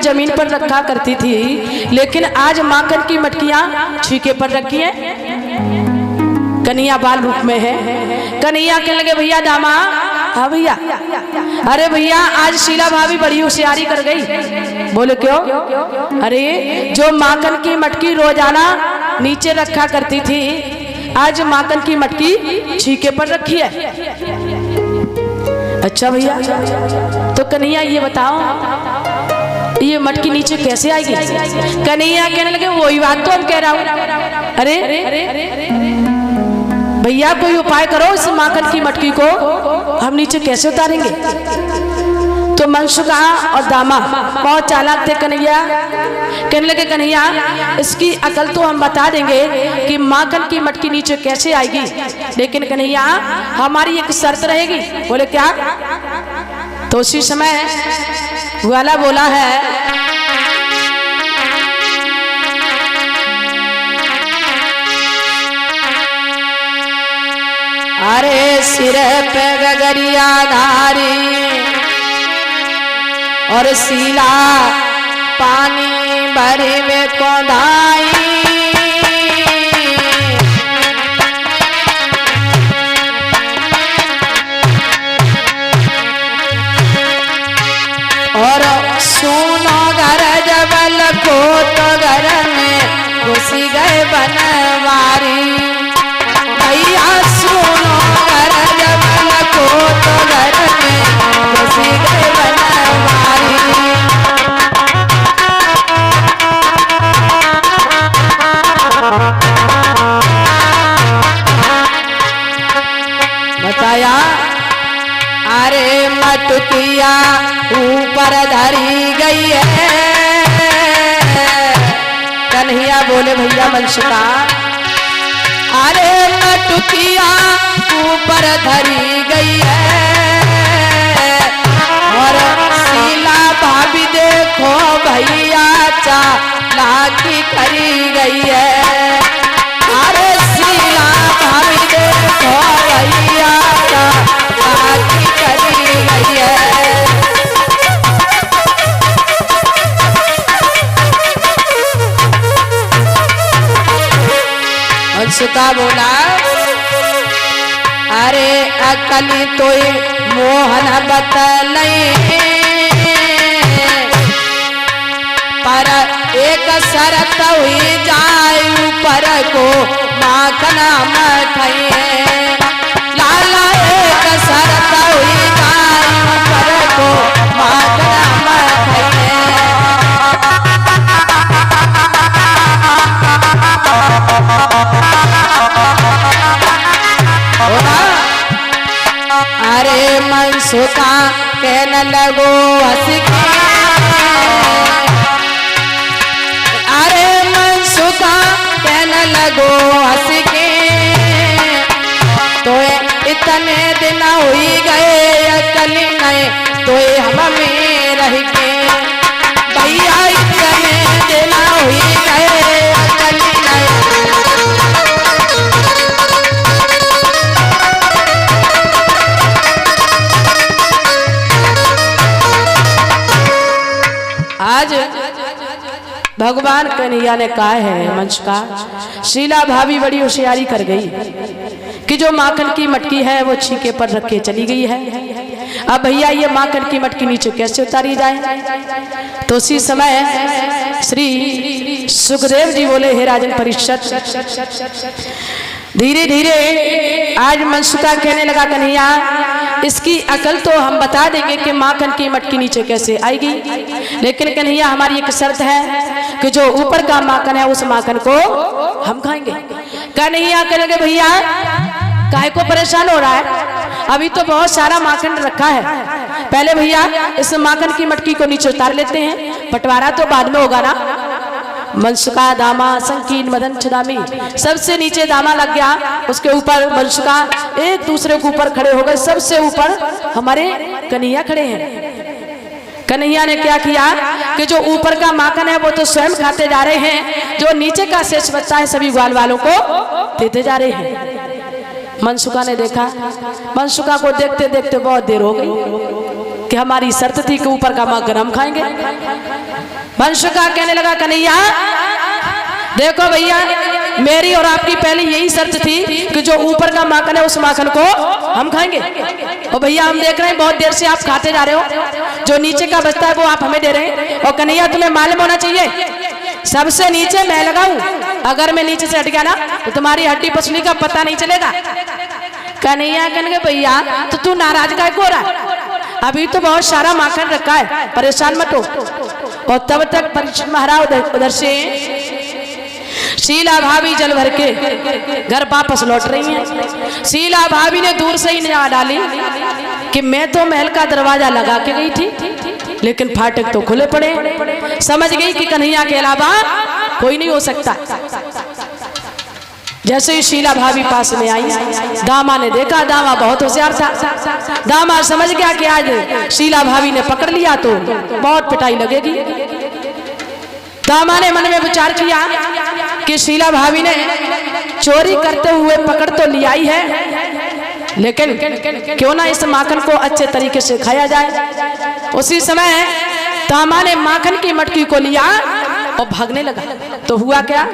जमीन पर रखा करती थी, लेकिन आज माखन की मटकियां छीके पर रखी है। कन्हैया बाल रूप में है। कन्हैया कहने लगे भैया दामा, हाँ भैया, अरे भैया आज शीला भाभी बड़ी होशियारी कर गई। बोले क्यों? अरे जो माखन की मटकी रोजाना नीचे रखा करती थी, आज माखन की मटकी छीके पर रखी है। अच्छा भैया, तो कन्हैया ये बताओ ये मटकी नीचे कैसे आएगी? कन्हैया कहने लगे वही बात तो हम कह रहा हूं। अरे भैया कोई उपाय करो, इस माखन की मटकी को हम नीचे कैसे उतारेंगे? तो मनसुखा और दामा बहुत चालाक थे। कन्हैया कहने लगे कन्हैया इसकी अकल तो हम बता देंगे कि माखन की मटकी नीचे कैसे आएगी, लेकिन कन्हैया हमारी एक शर्त रहेगी। बोले क्या? तो उसी समय ग्वाला बोला है, अरे सिर पे गगरिया धारी और सीला पानी भरे में कोदाई, और सुनो घर जबल को तो घर में घुसी गए बनवारी। भैया सुनो घर जबल को तो घर में घुसी गए बनवारी। बताया अरे मटकिया ऊपर धरी गई है। कन्हैया बोले भैया मनसुखा, अरे मटकिया ऊपर धरी गई है, और शीला भाभी देखो भैया चालाकी करी गई है। अरे शीला भाभी देखो भैया चालाकी करी गई है। मनसुखा बोला अरे अकली तो मोहन बतलई, पर एक शरत हुई जाए ऊपर को माखन मठाई। लाला एक शरत हुई जाए ऊपर को माखन मठाई। अरे मनसुखा कहने लगो हंस के, अरे मनसुखा कहने लगो हंस के, तो इतने दिन हुई गए अकली नहीं तो हम में रह के। भैया इतने दिन हुई गए अकली नहीं। आज भगवान कन्हैया ने कहा है मनसुखा, शीला भाभी बड़ी होशियारी कर गई कि जो माखन की मटकी है वो छीके पर रख के चली गई है। अब भैया ये माखन की मटकी नीचे कैसे उतारी जाए? तो उसी समय श्री सुखदेव जी बोले हे राजन परीक्षित, धीरे धीरे आज मनसुखा कहने लगा कन्हैया इसकी अकल तो हम बता देंगे कि माखन की मटकी नीचे कैसे आएगी, लेकिन कन्हैया हमारी एक शर्त है कि जो ऊपर का माखन है उस माखन को हम खाएंगे। कन्हैया कहेंगे भैया काहे को परेशान हो रहा है, अभी तो बहुत सारा माखन रखा है, पहले भैया इस माखन की मटकी को नीचे उतार लेते हैं, बंटवारा तो बाद में होगा ना। मनसुखा दामा संकीन मदन छदामी, सबसे नीचे दामा लग गया, उसके ऊपर मनसुखा एक दूसरे के ऊपर खड़े हो गए, सबसे ऊपर हमारे कन्हैया खड़े हैं। कन्हैया ने क्या किया कि जो ऊपर का माखन है वो तो स्वयं खाते जा रहे हैं, जो नीचे का शेष बच्चा है सभी ग्वाल वालों को देते जा रहे हैं। मनसुखा ने देखा, मनसुखा को देखते देखते बहुत देर हो गई, कि हमारी शर्त थी कि ऊपर का माखन हम खाएंगे। वंशुका कहने लगा कन्हैया देखो भैया, मेरी और आपकी पहले यही शर्त थी कि जो ऊपर का माखन है उस माखन को हम खाएंगे। और भैया हम देख रहे हैं बहुत देर से आप खाते जा रहे हो, जो नीचे का बचता है वो आप हमें दे रहे हैं। और कन्हैया तुम्हें मालूम होना चाहिए सबसे नीचे मैं लगाऊं, अगर मैं नीचे से हट गया ना तो तुम्हारी हड्डी पसली का पता नहीं चलेगा। कन्हैया कहने भैया तो तू नाराज का हो रहा है, अभी तो बहुत सारा माखन रखा है, परेशान मत हो। और तब तक परीक्षित महाराज उधर से शीला भाभी जल भर के घर वापस लौट रही हैं। शीला भाभी ने दूर से ही निगाह डाली कि मैं तो महल का दरवाजा लगा के गई थी लेकिन फाटक तो खुले पड़े। समझ गई कि कन्हैया के अलावा कोई नहीं हो सकता। जैसे ही शीला भाभी पास में आई, दामा ने देखा, दामा बहुत होशियार था। दामा समझ गया कि आज शीला भाभी ने पकड़ लिया तो बहुत पिटाई लगेगी। दामा ने मन में विचार किया कि शीला भाभी ने चोरी करते हुए पकड़ तो लिया ही है, लेकिन क्यों ना इस माखन को अच्छे तरीके से खाया जाए। उसी समय दामा ने माखन की मटकी को लिया और भागने लगा। तो हुआ क्या,